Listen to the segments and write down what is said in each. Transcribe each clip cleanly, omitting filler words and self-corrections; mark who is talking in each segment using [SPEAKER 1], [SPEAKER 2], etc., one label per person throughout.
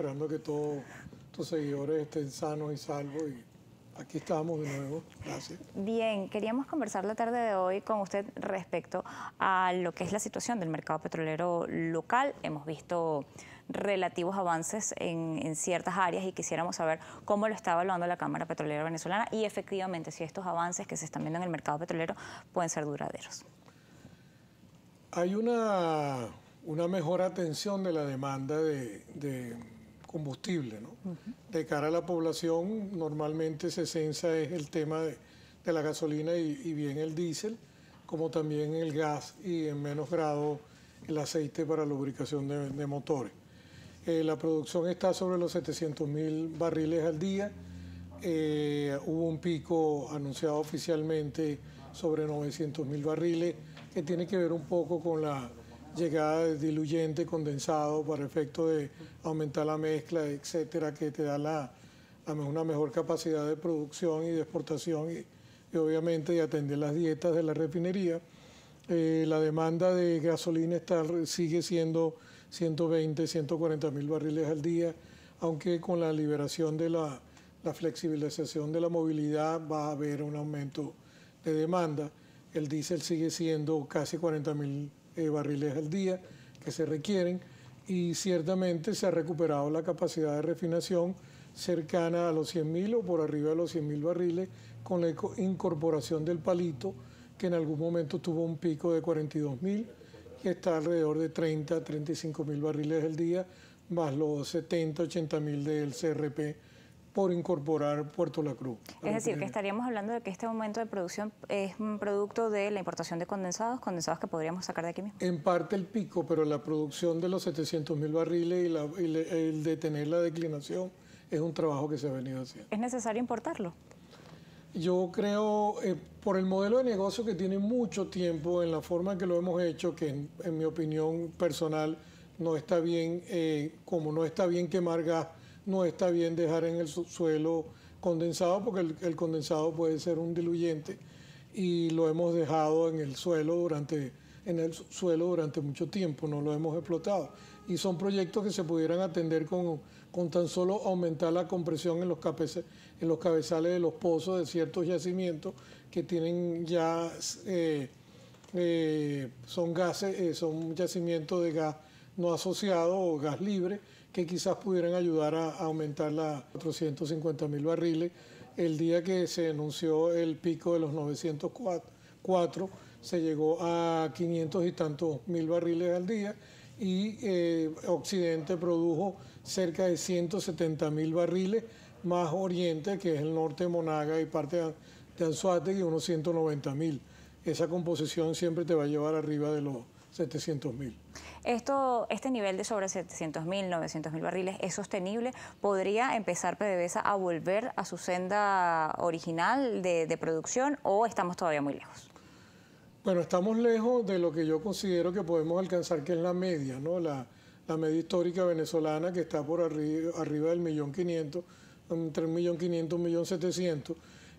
[SPEAKER 1] esperando que todos tus seguidores estén sanos y salvos. Y aquí estamos de nuevo. Gracias.
[SPEAKER 2] Bien, queríamos conversar la tarde de hoy con usted respecto a lo que es la situación del mercado petrolero local. Hemos visto relativos avances en ciertas áreas y quisiéramos saber cómo lo está evaluando la Cámara Petrolera Venezolana y efectivamente si estos avances que se están viendo en el mercado petrolero pueden ser duraderos.
[SPEAKER 1] Hay una mejor atención de la demanda de combustible, ¿no? De cara a la población, normalmente se censa es el tema de la gasolina y bien el diésel, como también el gas y en menos grado el aceite para lubricación de motores. La producción está sobre los 700.000 barriles al día. Hubo un pico anunciado oficialmente sobre 900.000 barriles, que tiene que ver un poco con la llegada de diluyente condensado para efecto de aumentar la mezcla, etcétera, que te da una mejor capacidad de producción y de exportación y obviamente de atender las dietas de la refinería. La demanda de gasolina sigue siendo 120, 140.000 barriles al día, aunque con la liberación de la flexibilización de la movilidad va a haber un aumento de demanda. El diésel sigue siendo casi 40.000 barriles al día que se requieren y ciertamente se ha recuperado la capacidad de refinación cercana a los 100.000 o por arriba de los 100.000 barriles con la incorporación del palito, que en algún momento tuvo un pico de 42.000 y está alrededor de 30, 35.000 barriles al día, más los 70, 80.000 del CRP por incorporar Puerto La Cruz.
[SPEAKER 2] Es decir, que estaríamos hablando de que este aumento de producción es un producto de la importación de condensados que podríamos sacar de aquí mismo.
[SPEAKER 1] En parte el pico, pero la producción de los 700.000 barriles y el detener la declinación es un trabajo que se ha venido haciendo.
[SPEAKER 2] ¿Es necesario importarlo?
[SPEAKER 1] Yo creo, por el modelo de negocio que tiene mucho tiempo, en la forma en que lo hemos hecho, que en mi opinión personal no está bien, como no está bien quemar gas, no está bien dejar en el suelo condensado, porque el condensado puede ser un diluyente y lo hemos dejado en el suelo durante mucho tiempo, no lo hemos explotado. Y son proyectos que se pudieran atender con tan solo aumentar la compresión en los cabezales de los pozos de ciertos yacimientos que tienen ya, son yacimientos de gas no asociado o gas libre, que quizás pudieran ayudar a aumentar a 450.000 barriles. El día que se anunció el pico de los 904, se llegó a 500 y tantos mil barriles al día y Occidente produjo cerca de 170.000 barriles, más Oriente, que es el norte de Monaga y parte de Anzoátegui, unos 190.000. Esa composición siempre te va a llevar arriba de los 700.000.
[SPEAKER 2] Este nivel de sobre 700.000, 900.000 barriles es sostenible. ¿Podría empezar PDVSA a volver a su senda original de producción o estamos todavía muy lejos?
[SPEAKER 1] Bueno, estamos lejos de lo que yo considero que podemos alcanzar, que es la media, ¿no? La media histórica venezolana, que está por arriba del 1.500.000, entre 1.500.000 y 1.700.000.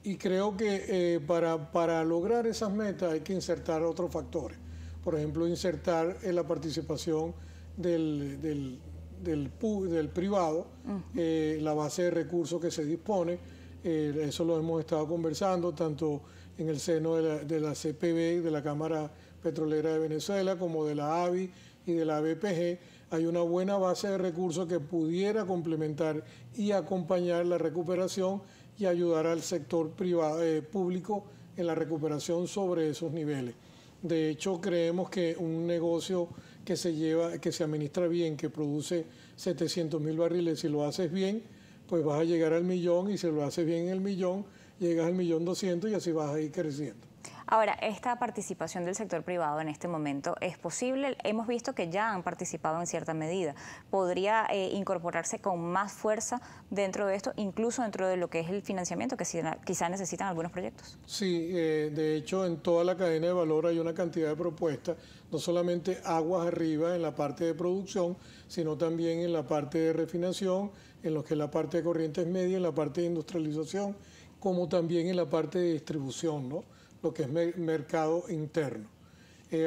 [SPEAKER 1] Y creo que para lograr esas metas hay que insertar otros factores. Por ejemplo, insertar en la participación del privado, la base de recursos que se dispone. Eso lo hemos estado conversando tanto en el seno de la CPB, de la Cámara Petrolera de Venezuela, como de la ABI y de la BPG. Hay una buena base de recursos que pudiera complementar y acompañar la recuperación y ayudar al sector público en la recuperación sobre esos niveles. De hecho, creemos que un negocio que se administra bien, que produce 700.000 barriles, si lo haces bien, pues vas a llegar al 1.000.000, y si lo haces bien en el 1.000.000, llegas al 1.200.000 y así vas a ir creciendo.
[SPEAKER 2] Ahora, esta participación del sector privado en este momento es posible. Hemos visto que ya han participado en cierta medida. ¿Podría incorporarse con más fuerza dentro de esto, incluso dentro de lo que es el financiamiento que quizá necesitan algunos proyectos?
[SPEAKER 1] Sí, de hecho en toda la cadena de valor hay una cantidad de propuestas, no solamente aguas arriba en la parte de producción, sino también en la parte de refinación, en lo que es la parte de corrientes medias, en la parte de industrialización, como también en la parte de distribución, ¿no? Lo que es mercado interno.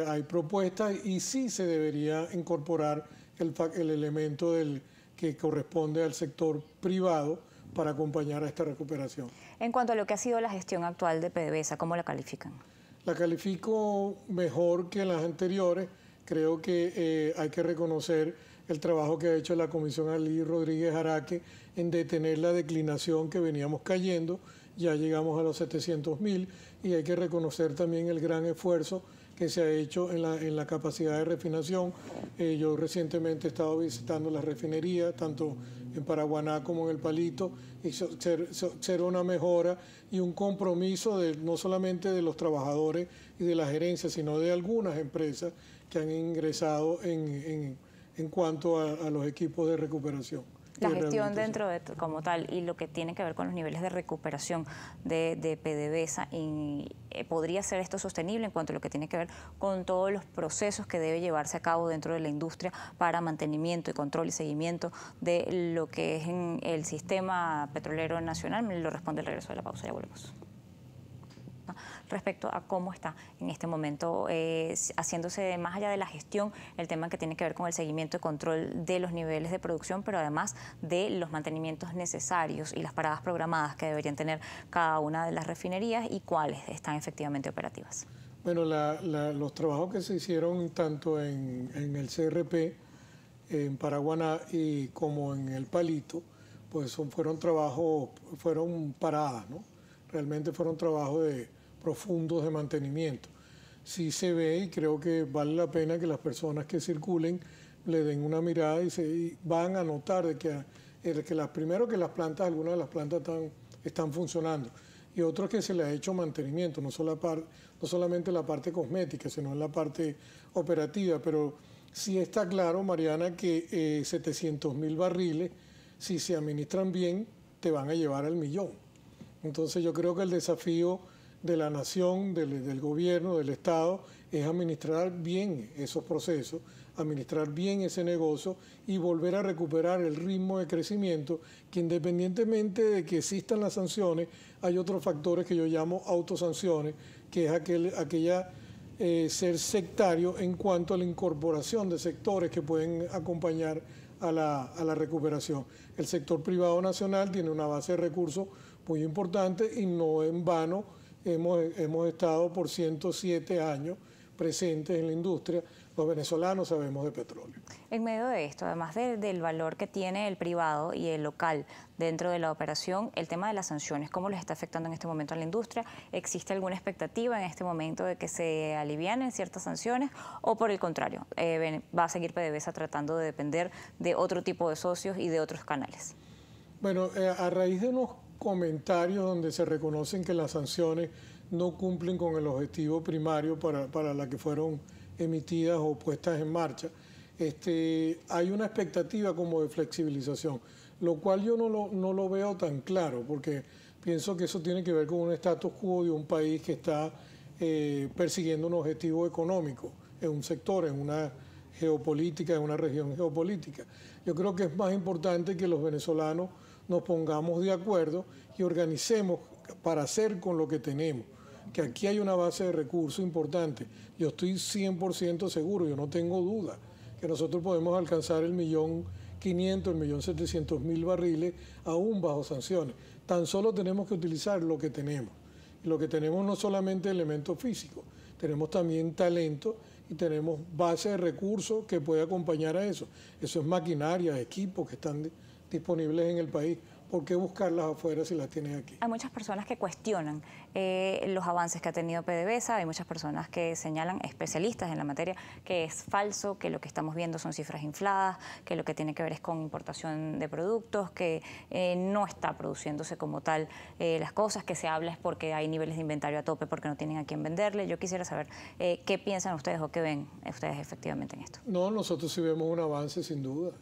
[SPEAKER 1] Hay propuestas y sí se debería incorporar el elemento que corresponde al sector privado para acompañar a esta recuperación.
[SPEAKER 2] En cuanto a lo que ha sido la gestión actual de PDVSA, ¿cómo la califican?
[SPEAKER 1] La califico mejor que las anteriores. Creo que hay que reconocer el trabajo que ha hecho la Comisión Ali Rodríguez Araque en detener la declinación que veníamos cayendo. Ya llegamos a los 700.000 y hay que reconocer también el gran esfuerzo que se ha hecho en la capacidad de refinación. Yo recientemente he estado visitando las refinerías, tanto en Paraguaná como en El Palito, y ser una mejora y un compromiso no solamente de los trabajadores y de la gerencia, sino de algunas empresas que han ingresado en cuanto a los equipos de recuperación.
[SPEAKER 2] La gestión dentro de como tal y lo que tiene que ver con los niveles de recuperación de PDVSA, ¿podría ser esto sostenible en cuanto a lo que tiene que ver con todos los procesos que debe llevarse a cabo dentro de la industria para mantenimiento y control y seguimiento de lo que es en el sistema petrolero nacional? Me lo responde el regreso de la pausa, ya volvemos. Respecto a cómo está en este momento haciéndose más allá de la gestión, el tema que tiene que ver con el seguimiento y control de los niveles de producción, pero además de los mantenimientos necesarios y las paradas programadas que deberían tener cada una de las refinerías y cuáles están efectivamente operativas.
[SPEAKER 1] Bueno, los trabajos que se hicieron tanto en el CRP, en Paraguaná y como en El Palito, pues fueron paradas, ¿no? Realmente fueron trabajos profundos de mantenimiento. Sí se ve y creo que vale la pena que las personas que circulen le den una mirada y van a notar primero que algunas de las plantas están funcionando y otros que se le ha hecho mantenimiento, no solamente la parte cosmética, sino en la parte operativa, pero sí está claro, Mariana, que 700.000 barriles, si se administran bien, te van a llevar al 1.000.000. Entonces yo creo que el desafío de la nación, del gobierno, del Estado, es administrar bien esos procesos, administrar bien ese negocio y volver a recuperar el ritmo de crecimiento, que independientemente de que existan las sanciones, hay otros factores que yo llamo autosanciones, que es ser sectario en cuanto a la incorporación de sectores que pueden acompañar a la recuperación. El sector privado nacional tiene una base de recursos muy importante y no en vano hemos estado por 107 años presentes en la industria. Los venezolanos sabemos de petróleo.
[SPEAKER 2] En medio de esto, además del valor que tiene el privado y el local dentro de la operación, el tema de las sanciones, ¿cómo les está afectando en este momento a la industria? ¿Existe alguna expectativa en este momento de que se alivianen ciertas sanciones o por el contrario, va a seguir PDVSA tratando de depender de otro tipo de socios y de otros canales?
[SPEAKER 1] Bueno, a raíz de unos comentarios donde se reconocen que las sanciones no cumplen con el objetivo primario para la que fueron emitidas o puestas en marcha, hay una expectativa como de flexibilización, lo cual yo no lo veo tan claro, porque pienso que eso tiene que ver con un status quo de un país que está persiguiendo un objetivo económico en un sector, en una geopolítica, en una región geopolítica. Yo creo que es más importante que los venezolanos nos pongamos de acuerdo y organicemos para hacer con lo que tenemos, que aquí hay una base de recursos importante. Yo estoy 100% seguro, yo no tengo duda, que nosotros podemos alcanzar el 1.500.000, el 1.700.000 barriles aún bajo sanciones. Tan solo tenemos que utilizar lo que tenemos. Y lo que tenemos no solamente elementos físicos, tenemos también talento y tenemos base de recursos que puede acompañar a eso. Eso es maquinaria, equipos que están disponibles en el país. ¿Por qué buscarlas afuera si las tienes aquí?
[SPEAKER 2] Hay muchas personas que cuestionan los avances que ha tenido PDVSA, hay muchas personas que señalan, especialistas en la materia, que es falso, que lo que estamos viendo son cifras infladas, que lo que tiene que ver es con importación de productos, que no está produciéndose como tal las cosas, que se habla es porque hay niveles de inventario a tope, porque no tienen a quién venderle. Yo quisiera saber qué piensan ustedes o qué ven ustedes efectivamente en esto.
[SPEAKER 1] No, nosotros sí vemos un avance sin duda.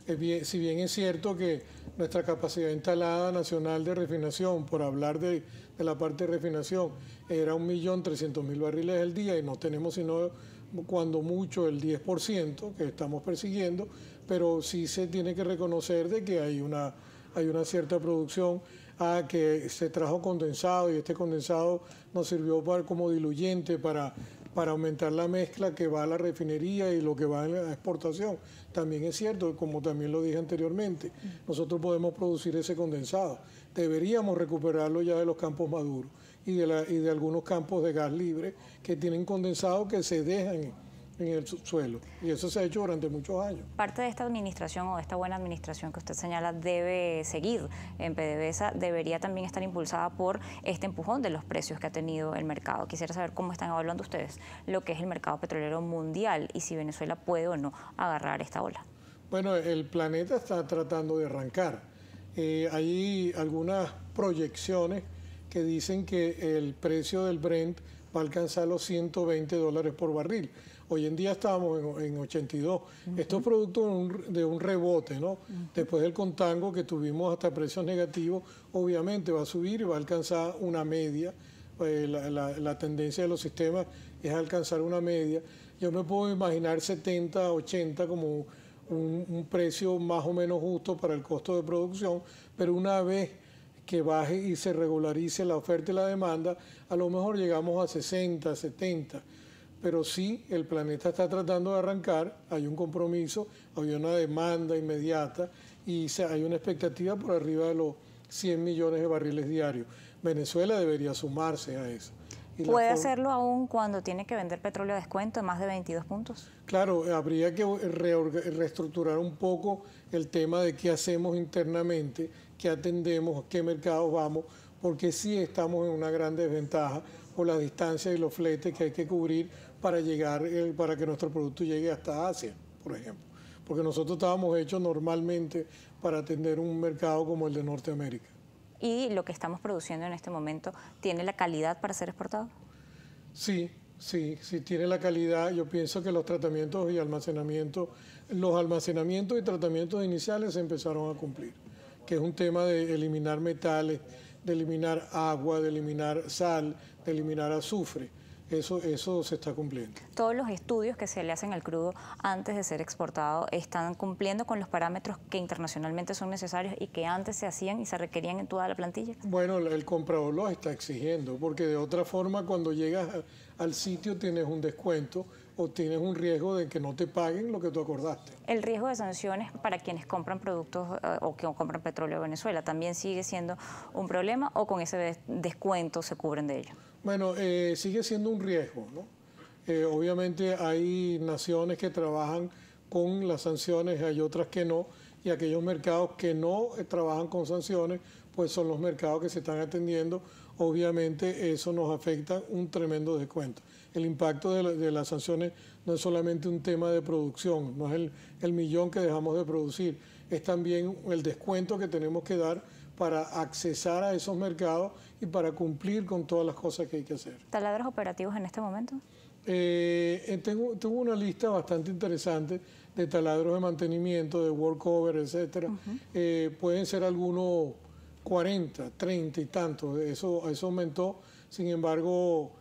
[SPEAKER 1] Si bien es cierto que nuestra capacidad instalada nacional de refinación, por hablar de la parte de refinación, era 1.300.000 barriles al día y no tenemos sino cuando mucho el 10% que estamos persiguiendo, pero sí se tiene que reconocer de que hay una cierta producción, que se trajo condensado y este condensado nos sirvió como diluyente para para aumentar la mezcla que va a la refinería y lo que va a la exportación. También es cierto, como también lo dije anteriormente, nosotros podemos producir ese condensado. Deberíamos recuperarlo ya de los campos maduros y de algunos campos de gas libre que tienen condensado que se dejan en el subsuelo. Y eso se ha hecho durante muchos años.
[SPEAKER 2] Parte de esta administración o de esta buena administración que usted señala debe seguir en PDVSA, debería también estar impulsada por este empujón de los precios que ha tenido el mercado. Quisiera saber cómo están evaluando ustedes lo que es el mercado petrolero mundial y si Venezuela puede o no agarrar esta ola.
[SPEAKER 1] Bueno, el planeta está tratando de arrancar. Hay algunas proyecciones que dicen que el precio del Brent va a alcanzar los $120 por barril. Hoy en día estamos en 82. Esto es producto de un rebote, ¿no? Después del contango que tuvimos hasta precios negativos, obviamente va a subir y va a alcanzar una media. La tendencia de los sistemas es alcanzar una media. Yo me puedo imaginar 70, 80 como un precio más o menos justo para el costo de producción, pero una vez que baje y se regularice la oferta y la demanda, a lo mejor llegamos a 60, 70. Pero sí, el planeta está tratando de arrancar, hay un compromiso, hay una demanda inmediata y hay una expectativa por arriba de los 100 millones de barriles diarios. Venezuela debería sumarse a eso.
[SPEAKER 2] ¿Puede hacerlo aún cuando tiene que vender petróleo a descuento de más de 22 puntos?
[SPEAKER 1] Claro, habría que reestructurar un poco el tema de qué hacemos internamente, qué atendemos, a qué mercados vamos, porque sí estamos en una gran desventaja por las distancias y los fletes que hay que cubrir para para que nuestro producto llegue hasta Asia, por ejemplo. Porque nosotros estábamos hechos normalmente para atender un mercado como el de Norteamérica.
[SPEAKER 2] ¿Y lo que estamos produciendo en este momento tiene la calidad para ser exportado?
[SPEAKER 1] Sí tiene la calidad. Yo pienso que los tratamientos y los almacenamientos y tratamientos iniciales se empezaron a cumplir, que es un tema de eliminar metales, de eliminar agua, de eliminar sal, de eliminar azufre. Eso se está cumpliendo.
[SPEAKER 2] ¿Todos los estudios que se le hacen al crudo antes de ser exportado están cumpliendo con los parámetros que internacionalmente son necesarios y que antes se hacían y se requerían en toda la plantilla?
[SPEAKER 1] Bueno, el comprador los está exigiendo, porque de otra forma cuando llegas al sitio tienes un descuento o tienes un riesgo de que no te paguen lo que tú acordaste.
[SPEAKER 2] ¿El riesgo de sanciones para quienes compran productos o que compran petróleo de Venezuela también sigue siendo un problema o con ese descuento se cubren de ello?
[SPEAKER 1] Bueno, sigue siendo un riesgo, ¿no? Obviamente hay naciones que trabajan con las sanciones, hay otras que no, y aquellos mercados que no trabajan con sanciones, pues son los mercados que se están atendiendo. Obviamente eso nos afecta un tremendo descuento. El impacto de las sanciones no es solamente un tema de producción, no es el millón que dejamos de producir, es también el descuento que tenemos que dar para accesar a esos mercados y para cumplir con todas las cosas que hay que hacer.
[SPEAKER 2] ¿Taladros operativos en este momento?
[SPEAKER 1] Tengo una lista bastante interesante de taladros de mantenimiento, de workover, etcétera. Pueden ser algunos 40, 30 y tantos. Eso aumentó. Sin embargo,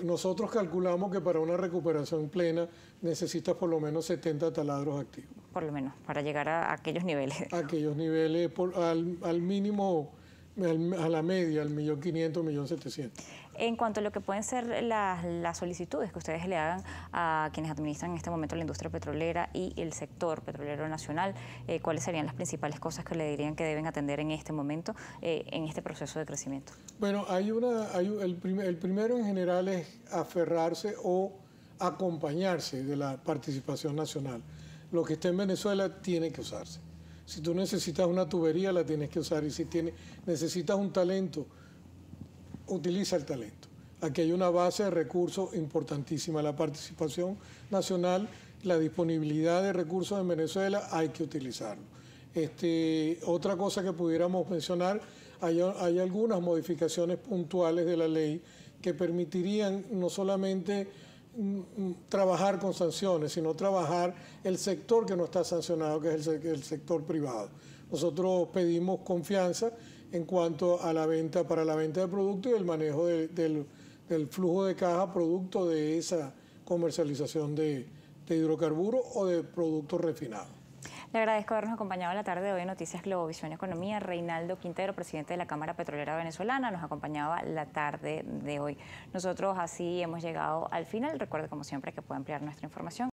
[SPEAKER 1] nosotros calculamos que para una recuperación plena necesitas por lo menos 70 taladros activos.
[SPEAKER 2] Por lo menos, para llegar a aquellos niveles.
[SPEAKER 1] A aquellos niveles, al mínimo, a la media, al 1.500.000, 1.700.000.
[SPEAKER 2] En cuanto a lo que pueden ser las solicitudes que ustedes le hagan a quienes administran en este momento la industria petrolera y el sector petrolero nacional, ¿cuáles serían las principales cosas que le dirían que deben atender en este momento, en este proceso de crecimiento?
[SPEAKER 1] Bueno, el primero en general es aferrarse o acompañarse de la participación nacional. Lo que está en Venezuela tiene que usarse. Si tú necesitas una tubería, la tienes que usar. Y si necesitas un talento, utiliza el talento. Aquí hay una base de recursos importantísima. La participación nacional, la disponibilidad de recursos en Venezuela, hay que utilizarlo. Otra cosa que pudiéramos mencionar, hay algunas modificaciones puntuales de la ley que permitirían no solamente trabajar con sanciones, sino trabajar el sector que no está sancionado, que es el sector privado. Nosotros pedimos confianza en cuanto a la venta, para la venta de productos y el manejo del flujo de caja producto de esa comercialización de hidrocarburos o de productos refinados.
[SPEAKER 2] Le agradezco habernos acompañado la tarde de hoy en Noticias Globovisión Economía. Reinaldo Quintero, presidente de la Cámara Petrolera Venezolana, nos acompañaba la tarde de hoy. Nosotros así hemos llegado al final. Recuerde, como siempre, que puede ampliar nuestra información